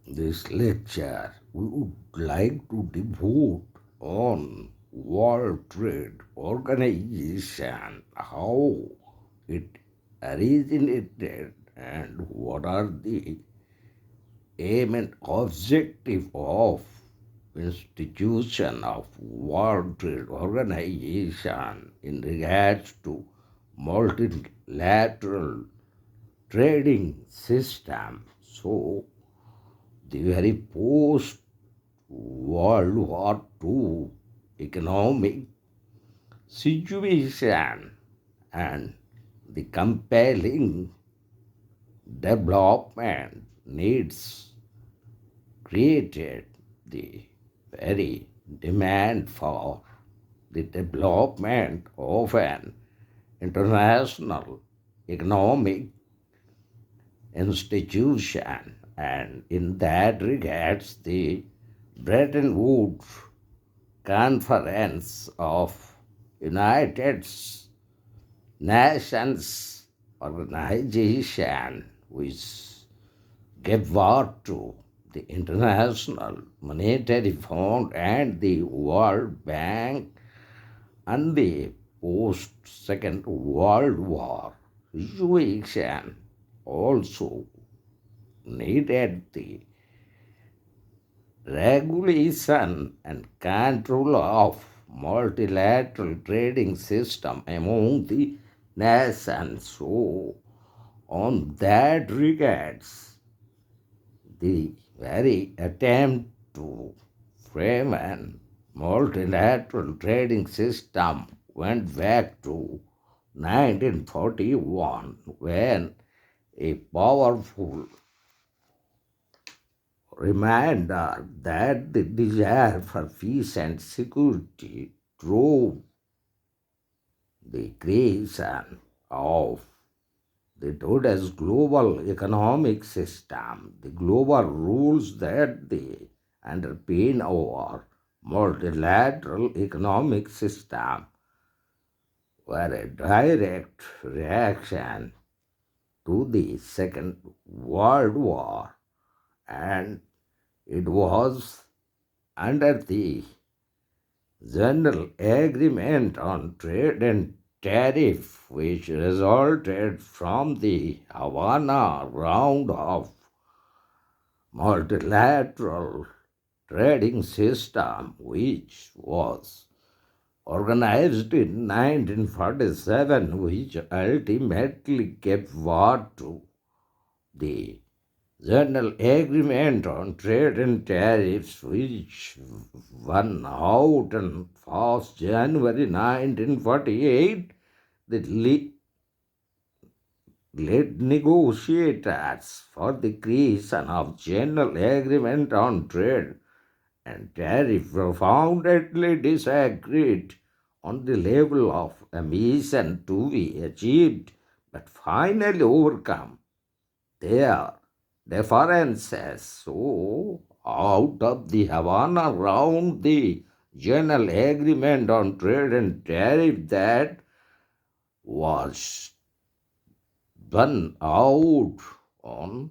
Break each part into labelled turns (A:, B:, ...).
A: This lecture we would like to devote on World Trade Organization, how it originated and what are the aim and objective of institution of World Trade Organization in regards to multilateral trading system. So the very post World War II economic situation and the compelling development needs created the very demand for the development of an international economic institution, and in that regards the Bretton Woods Conference of United Nations organization, which gave birth to the International Monetary Fund and the World Bank, and the post Second World War situation also needed the regulation and control of multilateral trading system among the nations. So on that regards, the very attempt to frame an multilateral trading system went back to 1941, when a powerful reminder that the desire for peace and security drove the creation of the today's global economic system. The global rules that they underpin our multilateral economic system were a direct reaction to the Second World War, and it was under the General Agreement on Trade and Tariff, which resulted from the Havana round of multilateral trading system, which was organized in 1947, which ultimately gave birth to the General Agreement on Trade and Tariffs, which won out on 1st January 1948. The lead negotiators for the creation of General Agreement on Trade and Tariff profoundly disagreed on the level of ambition to be achieved, but finally overcome their differences. So, out of the Havana round, the General Agreement on Trade and Tariff that was done out on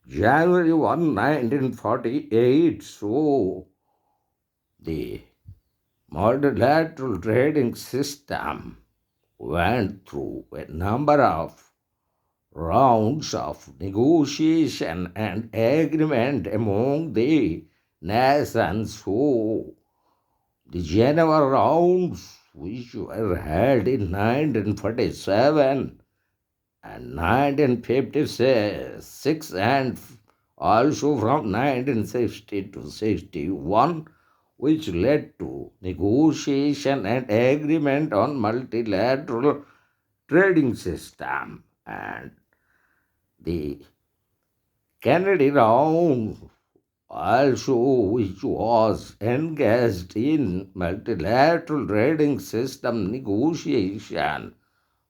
A: January 1, 1948. So, the multilateral trading system went through a number of rounds of negotiation and agreement among the nations. So the Geneva rounds, which were held in 1947 and 1956, and also from 1960 to 61, which led to negotiation and agreement on multilateral trading system, and the Kennedy round also, which was engaged in multilateral trading system negotiation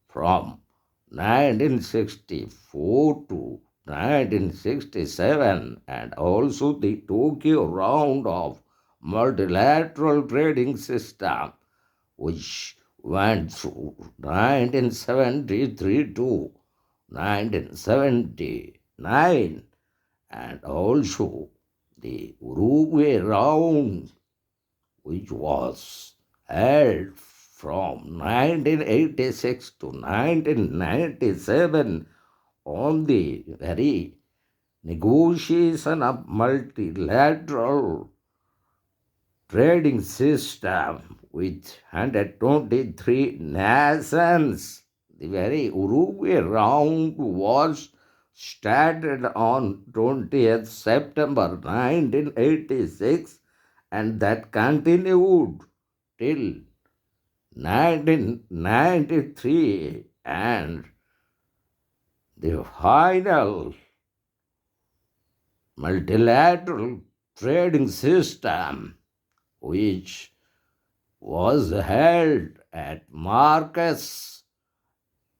A: from 1964 to 1967, and also the Tokyo round of multilateral trading system, which went through 1973 to 1979, and also the Uruguay round, which was held from 1986 to 1997 on the very negotiation of multilateral trading system with 123 nations. The very Uruguay round was started on 20th September 1986 and that continued till 1993 and the final multilateral trading system which was held at Marrakesh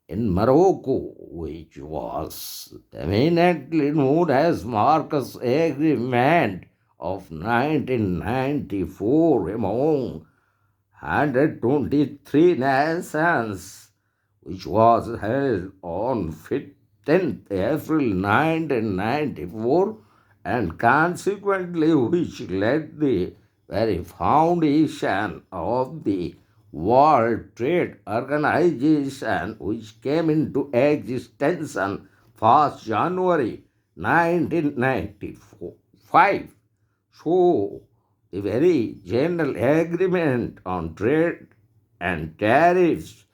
A: in Morocco, which was eminently known as Marrakesh Agreement of 1994 among 123 nations, which was held on 15th April 1994 and consequently which led the very foundation of the World Trade Organization, which came into existence on 1st January 1995. So, the very general agreement on trade and tariffs,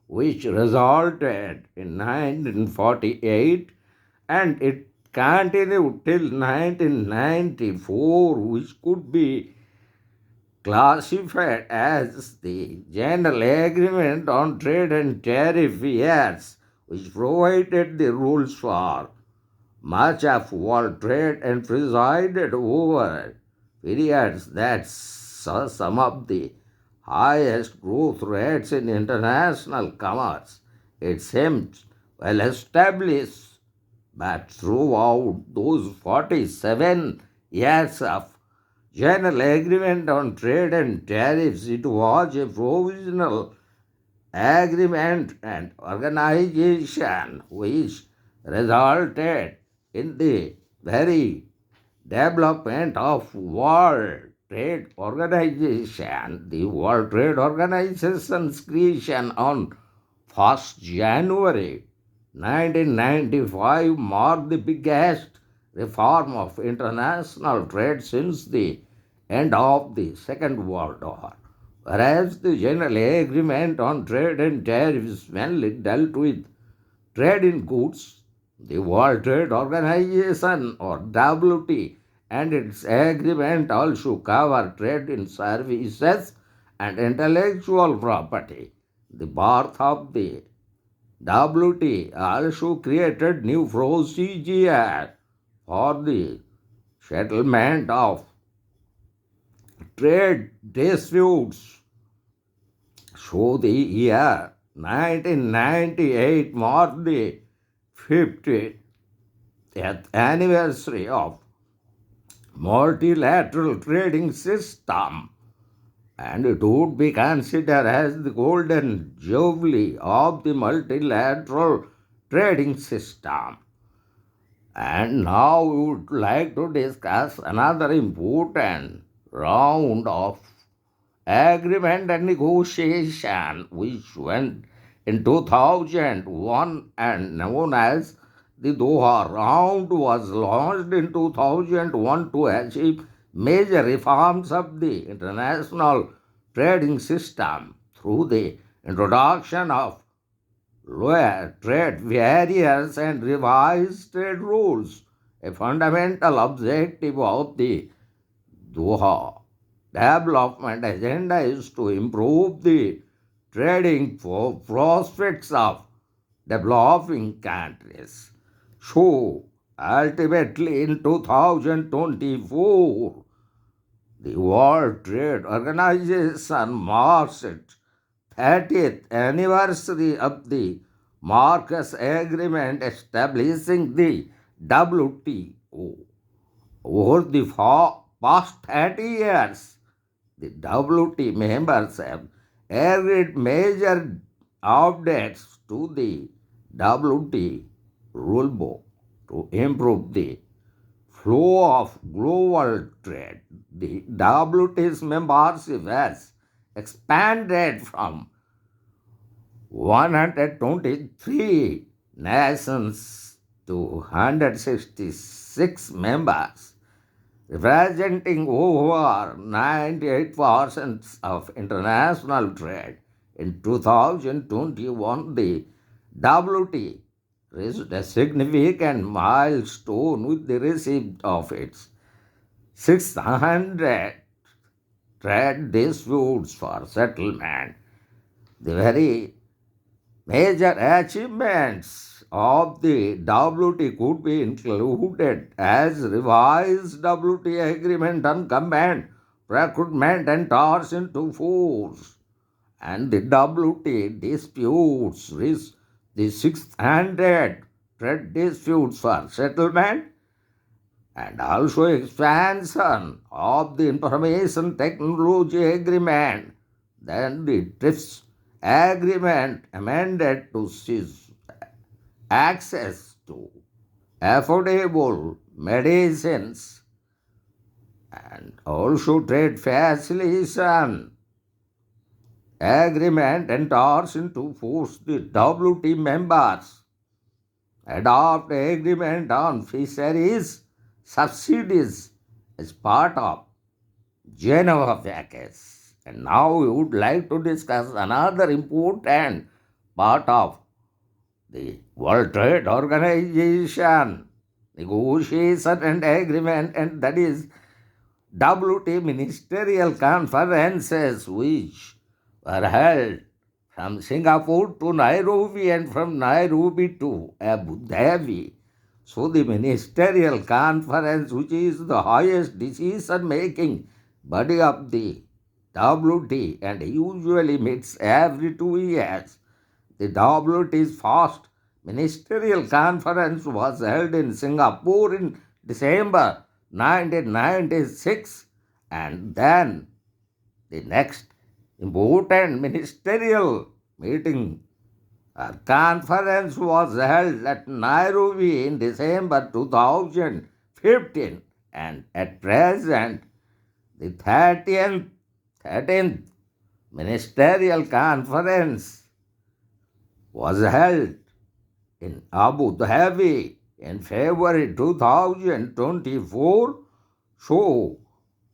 A: which resulted in 1948 and it continued till 1994, which could be classified as the General Agreement on Trade and Tariff years, which provided the rules for much of world trade and presided over periods that saw some of the highest growth rates in international commerce. It seems well established, but throughout those 47 years of General Agreement on Trade and Tariffs, it was a provisional agreement and organization which resulted in the very development of World Trade Organization. The World Trade Organization's creation on 1st January 1995 marked the biggest reform of international trade since the end of the Second World War. Whereas the General Agreement on Trade and Tariffs mainly dealt with trade in goods, the World Trade Organization or WT and its agreement also cover trade in services and intellectual property. The birth of the WT also created new procedures for the settlement of trade disputes. So the year 1998 marked the 50th anniversary of multilateral trading system and it would be considered as the golden jubilee of the multilateral trading system. And now we would like to discuss another important round of agreement and negotiation which went in 2001 and known as the Doha round was launched in 2001 to achieve major reforms of the international trading system through the introduction of lower trade barriers and revised trade rules. A fundamental objective of the Doha development agenda is to improve the trading prospects of developing countries. So, ultimately in 2024, the World Trade Organization marks its 30th anniversary of the Marcus Agreement establishing the WTO. Over the past 30 years, the WT members have agreed major updates to the WT rulebook to improve the flow of global trade. The WTO's membership has expanded from 123 nations to 166 members, representing over 98% of international trade. In 2021, the WTO reached a significant milestone with the receipt of its 600 trade disputes for settlement. The very major achievements of the WT could be included as revised WT agreement on combined procurement and toss into force, and the WT disputes reached the 600 trade disputes for settlement, and also expansion of the information technology agreement. Then the TRIPS agreement amended to seize access to affordable medicines, and also trade facilitation agreement enters into force. The WT members adopt agreement on fisheries subsidies as part of Geneva package. And now we would like to discuss another important part of the World Trade Organization negotiation and agreement, and that is WT ministerial conferences, which were held from Singapore to Nairobi and from Nairobi to Abu Dhabi. So the ministerial conference, which is the highest decision making body of the WT and usually meets every 2 years. The WT's first ministerial conference was held in Singapore in December 1996, and then the next important ministerial meeting or conference was held at Nairobi in December 2015, and at present the 13th ministerial conference was held in Abu Dhabi in February 2024. So,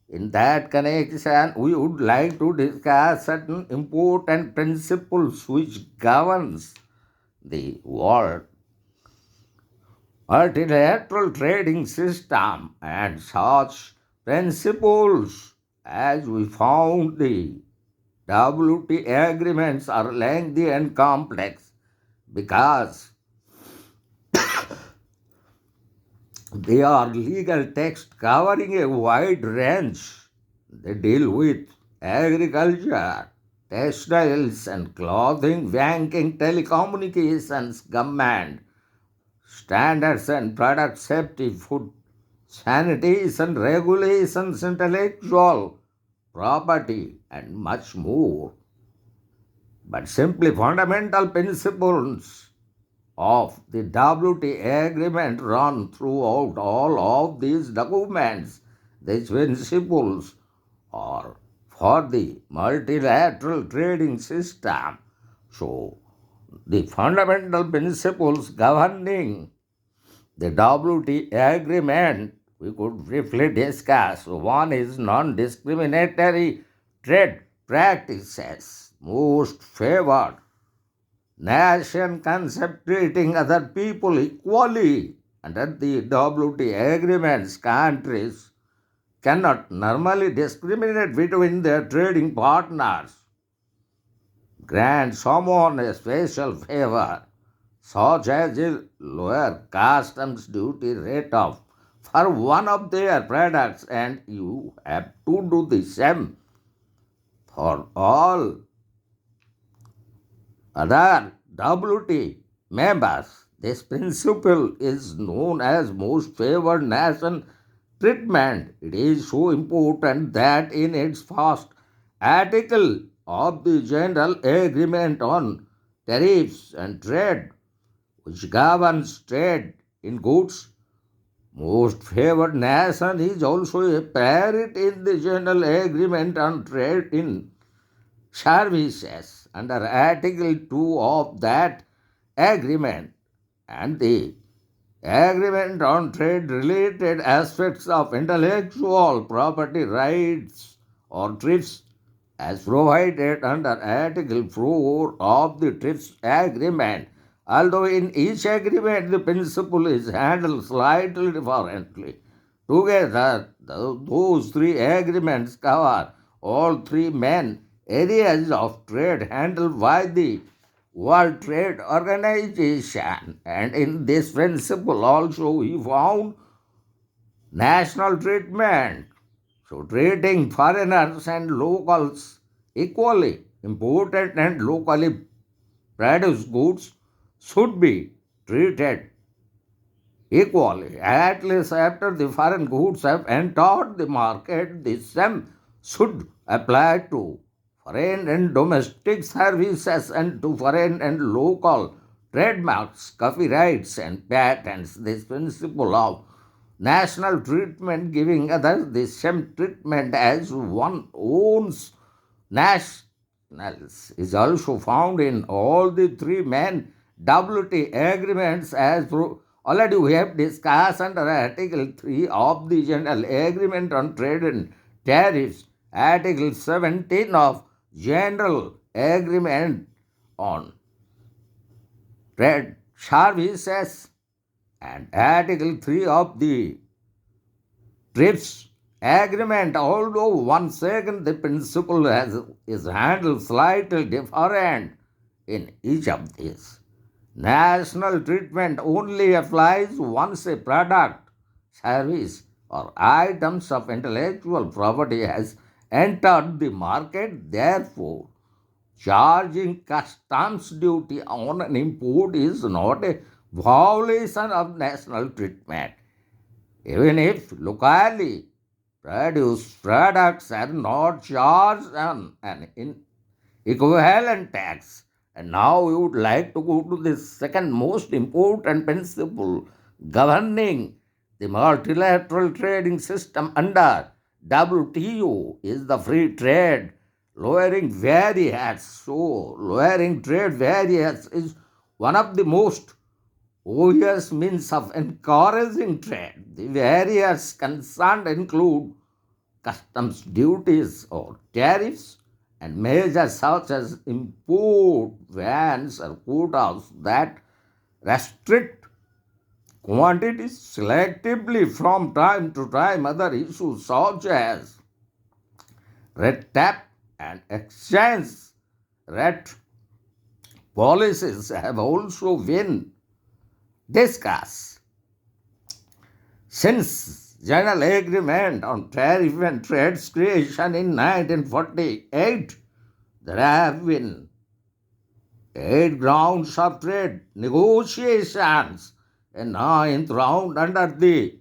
A: in that connection, we would like to discuss certain important principles which governs the world multilateral trading system, and such principles, as we found, the WT agreements are lengthy and complex because they are legal text covering a wide range. They deal with agriculture, textiles and clothing, banking, telecommunications, government, standards and product safety, food, sanitation, regulations, intellectual property, and much more. But simply fundamental principles of the WT agreement run throughout all of these documents. These principles are for the multilateral trading system. So, the fundamental principles governing the WT agreement we could briefly discuss. One is non-discriminatory trade practices, most favored nation concept, treating other people equally. Under the WT agreements, countries cannot normally discriminate between their trading partners, grant someone a special favor, such as a lower customs duty rate of for one of their products, and you have to do the same for all other WT members. This principle is known as most favored nation treatment. It is so important that in its first article of the General Agreement on Tariffs and Trade, which governs trade in goods, Most favored nation is also a parity in the General Agreement on Trade in Services under Article 2 of that agreement, and the agreement on trade related aspects of intellectual property rights or TRIPS as provided under Article 4 of the TRIPS agreement. Although in each agreement the principle is handled slightly differently. Together, those three agreements cover all three main areas of trade handled by the World Trade Organization, and in this principle also we found national treatment. So treating foreigners and locals equally, imported and locally produced goods should be treated equally. At least after the foreign goods have entered the market, the same should apply to foreign and domestic services and to foreign and local trademarks, copyrights, and patents. This principle of national treatment, giving others the same treatment as one owns nationals, is also found in all the three main WT agreements as already we have discussed under Article 3 of the General Agreement on Trade and Tariffs, Article 17 of General Agreement on Trade Services, and Article 3 of the TRIPS agreement. Although once again the principle is handled slightly different in each of these. National treatment only applies once a product, service, or items of intellectual property has entered the market. Therefore, charging customs duty on an import is not a violation of national treatment, even if locally produced products are not charged an equivalent tax. And now we would like to go to the second most important principle governing the multilateral trading system under WTO is the free trade. Lowering barriers. So, lowering trade barriers is one of the most obvious means of encouraging trade. The barriers concerned include customs duties or tariffs and measures such as import bans or quotas that restrict quantities selectively from time to time. Other issues such as red tape and exchange rate policies have also been discussed. Since General Agreement on Tariff and Trade creation in 1948, there have been 8 rounds of trade negotiations. A ninth round under the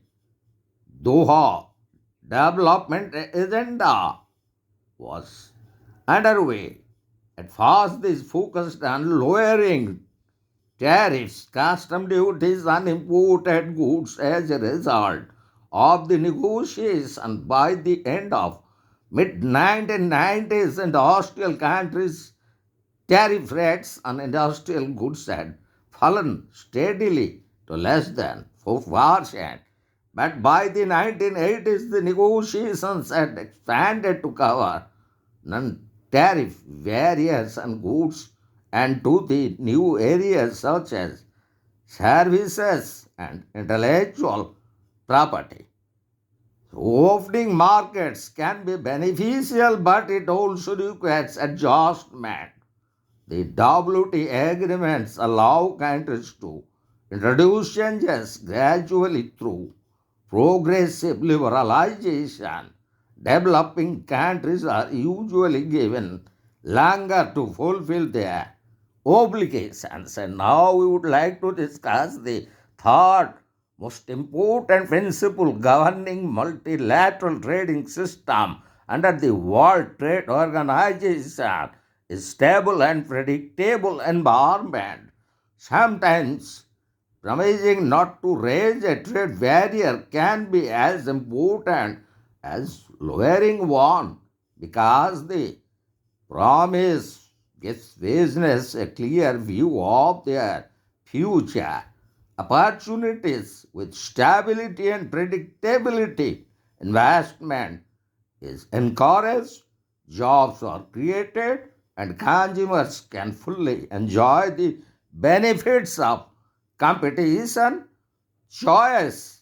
A: Doha Development Agenda was underway. At first, this focused on lowering tariffs, custom duties on imported goods as a result of the negotiation. By the end of mid 1990s, industrial countries' tariff rates on industrial goods had fallen steadily to less than 4%. But by the 1980s, the negotiations had expanded to cover non-tariff barriers on goods and to the new areas such as services and intellectual property. So opening markets can be beneficial, but it also requires adjustment. The WT agreements allow countries to introduce changes gradually through progressive liberalization. Developing countries are usually given longer to fulfill their obligations. And now we would like to discuss the third most important principle governing multilateral trading system under the World Trade Organization is stable and predictable environment. Sometimes promising not to raise a trade barrier can be as important as lowering one because the promise gives business a clear view of their future opportunities with stability and predictability. Investment is encouraged, jobs are created, and consumers can fully enjoy the benefits of competition, choice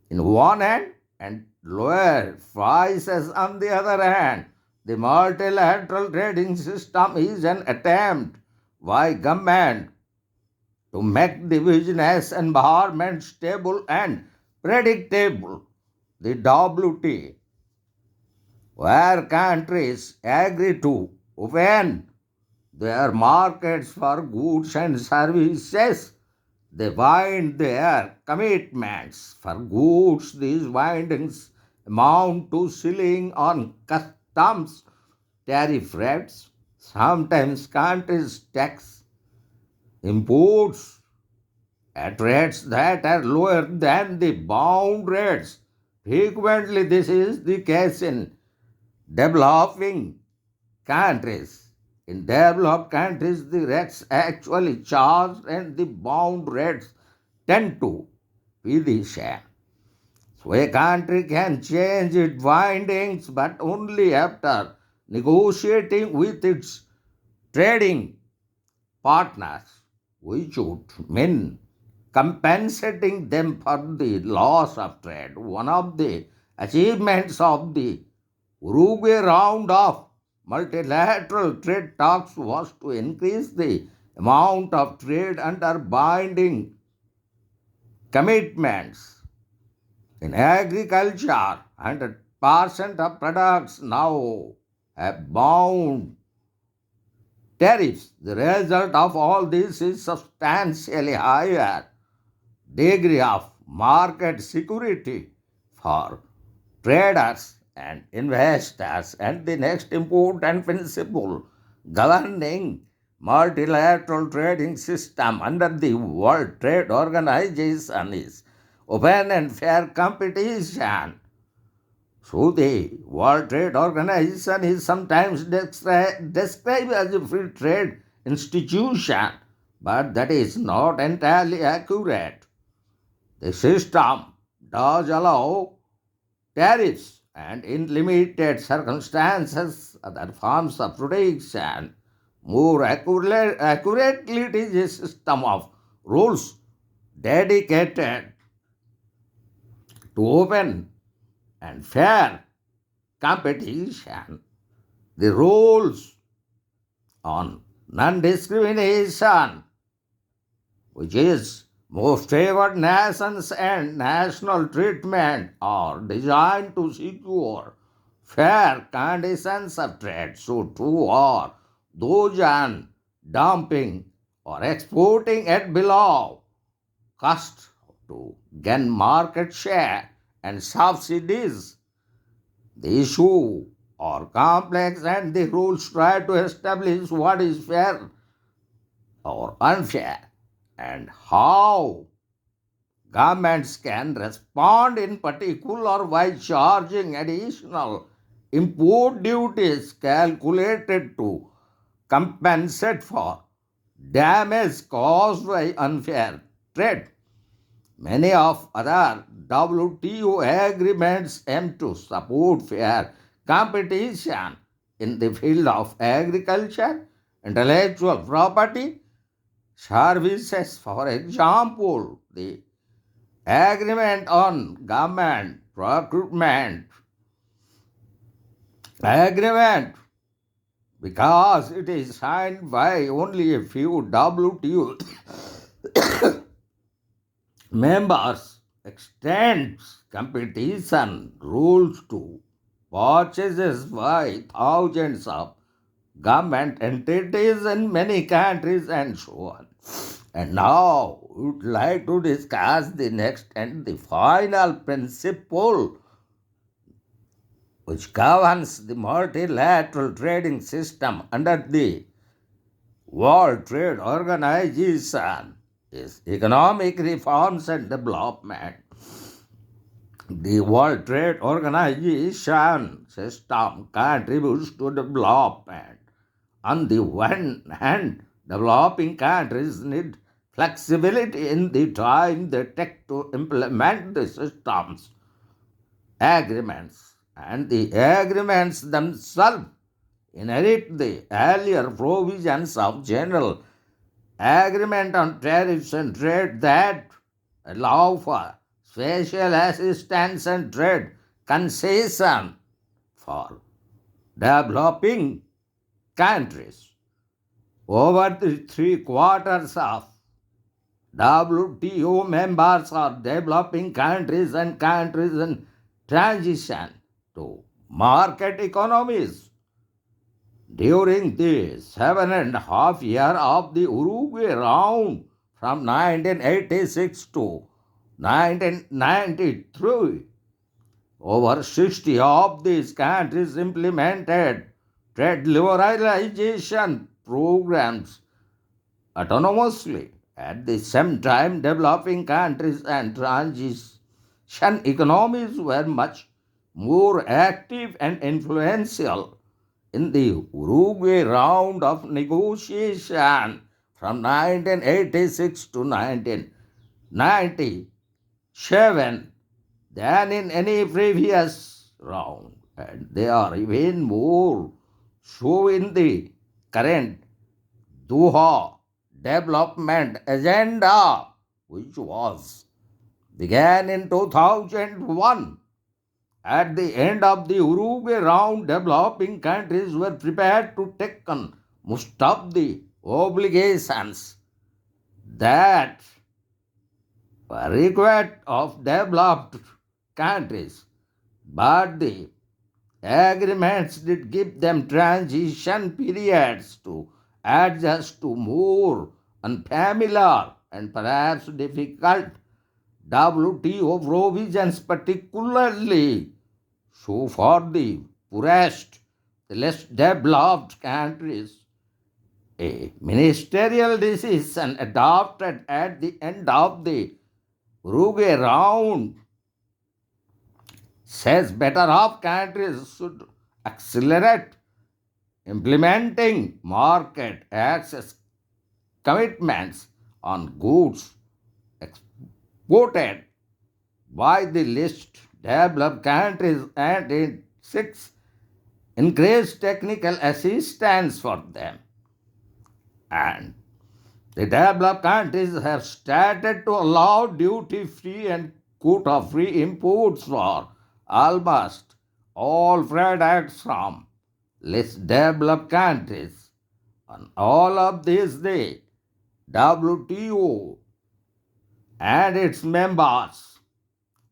A: in one hand and lower prices on the other hand. The multilateral trading system is an attempt by government to make the business environment stable and predictable. The WT, where countries agree to open their markets for goods and services, they bind their commitments for goods. These bindings amount to ceiling on customs tariff rates. Sometimes countries tax imports at rates that are lower than the bound rates. Frequently, this is the case in developing countries. In developed countries, the rates actually charged and the bound rates tend to be the same. So a country can change its bindings, but only after negotiating with its trading partners, which would mean compensating them for the loss of trade. One of the achievements of the Uruguay round of multilateral trade talks was to increase the amount of trade under binding commitments. In agriculture, 100% of products now have bound tariffs. The result of all this is substantially higher degree of market security for traders and investors. And the next important principle governing multilateral trading system under the World Trade Organization is open and fair competition. So the World Trade Organization is sometimes described as a free trade institution, but that is not entirely accurate. The system does allow tariffs and in limited circumstances other forms of protection. More accurately, it is a system of rules dedicated to open and fair competition. The rules on non-discrimination, which is most favored nations and national treatment, are designed to secure fair conditions of trade. So too are those on dumping or exporting at below cost to gain market share and subsidies. The issue are complex and the rules try to establish what is fair or unfair and how governments can respond in particular by charging additional import duties calculated to compensate for damage caused by unfair trade. Many of other WTO agreements aim to support fair competition in the field of agriculture, intellectual property, services. For example, the agreement on government procurement agreement, because it is signed by only a few WTO members, extends competition rules to purchases by thousands of government entities in many countries and so on. And now we would like to discuss the next and the final principle which governs the multilateral trading system under the World Trade Organization. is economic reforms and development. The World Trade Organization system contributes to development. On the one hand, developing countries need flexibility in the time they take to implement the system's agreements, and the agreements themselves inherit the earlier provisions of general agreement on tariffs and trade that allow for special assistance and trade concession for developing countries. Over the three quarters of WTO members are developing countries and countries in transition to market economies. During the 7.5 years of the Uruguay round from 1986 to 1993, over 60 of these countries implemented trade liberalization programs autonomously. At the same time, developing countries and transition economies were much more active and influential in the Uruguay round of negotiation from 1986 to 1997 than in any previous round, and they are even more so in the current Doha Development Agenda, which was began in 2001. At the end of the Uruguay round, developing countries were prepared to take on most of the obligations that were required of developed countries, but the agreements did give them transition periods to adjust to more unfamiliar and perhaps difficult WTO provisions, particularly so for the poorest, the less developed countries. A ministerial decision adopted at the end of the Uruguay round says better off countries should accelerate implementing market access commitments on goods exported by the least developed countries, and it seeks increased technical assistance for them. And the developed countries have started to allow duty free and quota free imports for almost all products from less developed countries. On all of this, the WTO and its members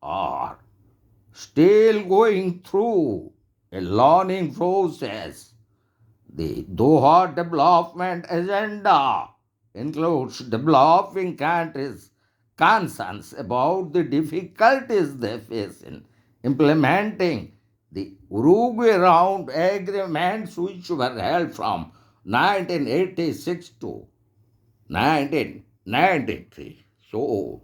A: are still going through a learning process. The Doha Development Agenda includes developing countries' concerns about the difficulties they face in implementing the Uruguay Round agreements, which were held from 1986 to 1993. So,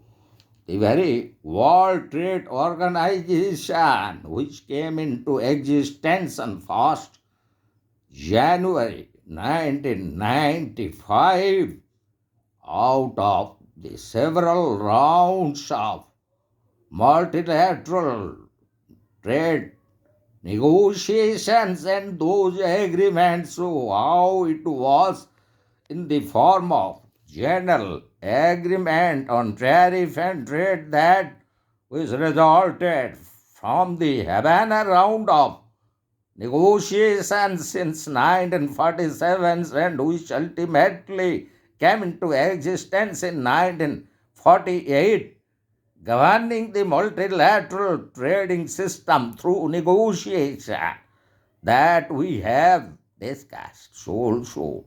A: the very World Trade Organization, which came into existence on 1st January 1995, out of the several rounds of multilateral trade negotiations and those agreements, so how it was in the form of general agreement on tariff and trade that which resulted from the Havana round of negotiations since 1947 and which ultimately came into existence in 1948, governing the multilateral trading system through negotiation that we have discussed. So also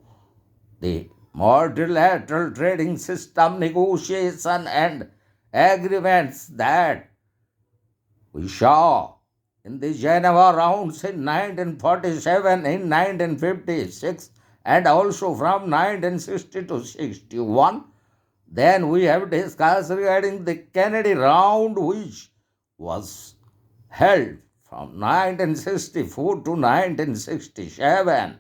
A: the multilateral trading system negotiation and agreements that we saw in the Geneva rounds in 1947, in 1956, and also from 1960 to 61, Then we have discussed regarding the Kennedy round, which was held from 1964 to 1967.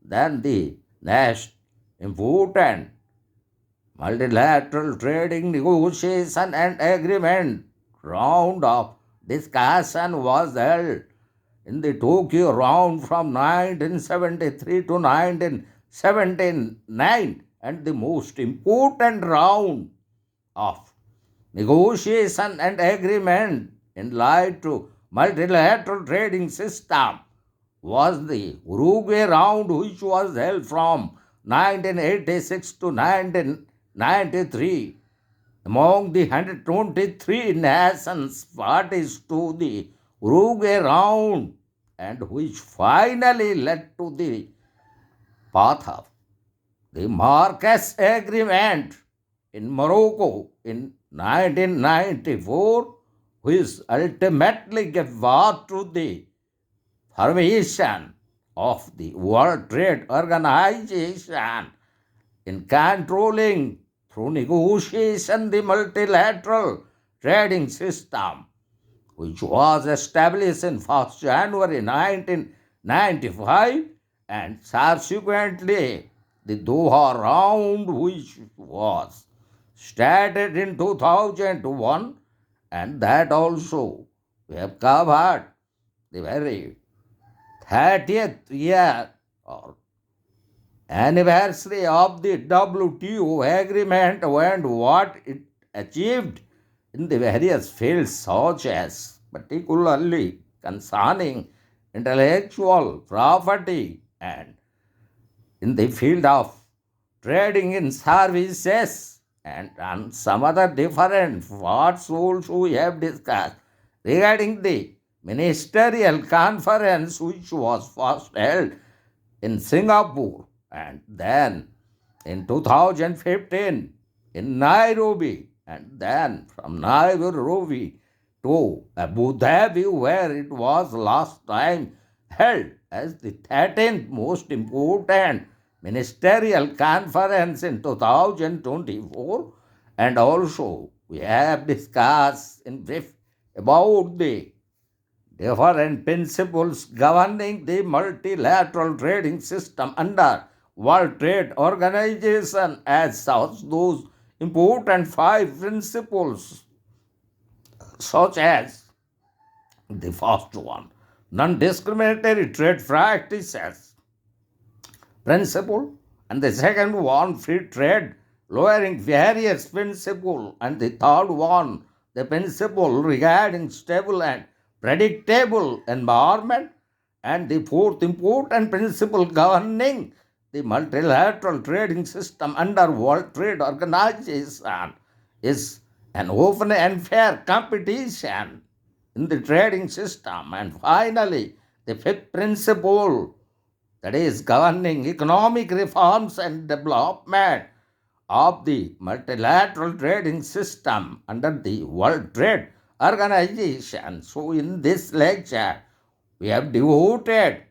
A: Then the next important multilateral trading negotiation and agreement round of discussion was held in the Tokyo round from 1973 to 1979, and the most important round of negotiation and agreement in light to multilateral trading system was the Uruguay round, which was held from 1986 to 1993 among the 123 nations parties to the Uruguay round, and which finally led to the path of the Marrakesh Agreement in Morocco in 1994, which ultimately gave birth to the formation of the World Trade Organization in controlling through negotiation the multilateral trading system, which was established in 1st January 1995, and subsequently the Doha round, which was started in 2001, and that also we have covered the very 30th year or anniversary of the WTO agreement and what it achieved in the various fields, such as particularly concerning intellectual property and in the field of trading in services and some other different parts also we have discussed regarding the ministerial conference, which was first held in Singapore and then in 2015 in Nairobi, and then from Nairobi to Abu Dhabi, where it was last time held as the 13th most important ministerial conference in 2024. And also we have discussed in brief about the different principles governing the multilateral trading system under World Trade Organization as such. Those important five principles, such as the first one, non-discriminatory trade practices principle, and the second one, free trade lowering various principle, and the third one, the principle regarding stable and predictable environment, and the fourth important principle governing the multilateral trading system under World Trade Organization is an open and fair competition in the trading system. And finally, the fifth principle, that is governing economic reforms and development of the multilateral trading system under the World Trade Organization. So, in this lecture, we have devoted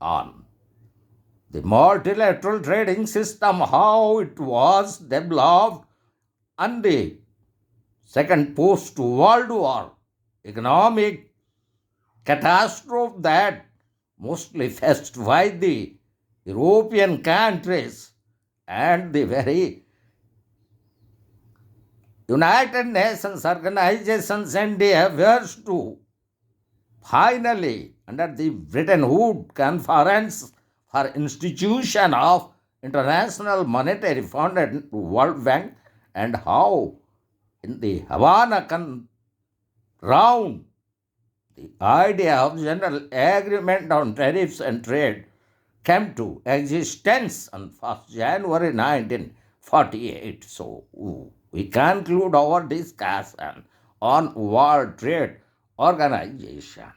A: on the multilateral trading system, how it was developed, and the second post-World War economic catastrophe that mostly faced by the European countries, and the very United Nations organizations endeavors to finally, under the Bretton Woods Conference for Institution of International Monetary Fund and World Bank, and how in the Havana round the idea of general agreement on tariffs and trade came to existence on 1st January 1948. So we conclude our discussion on World Trade Organization.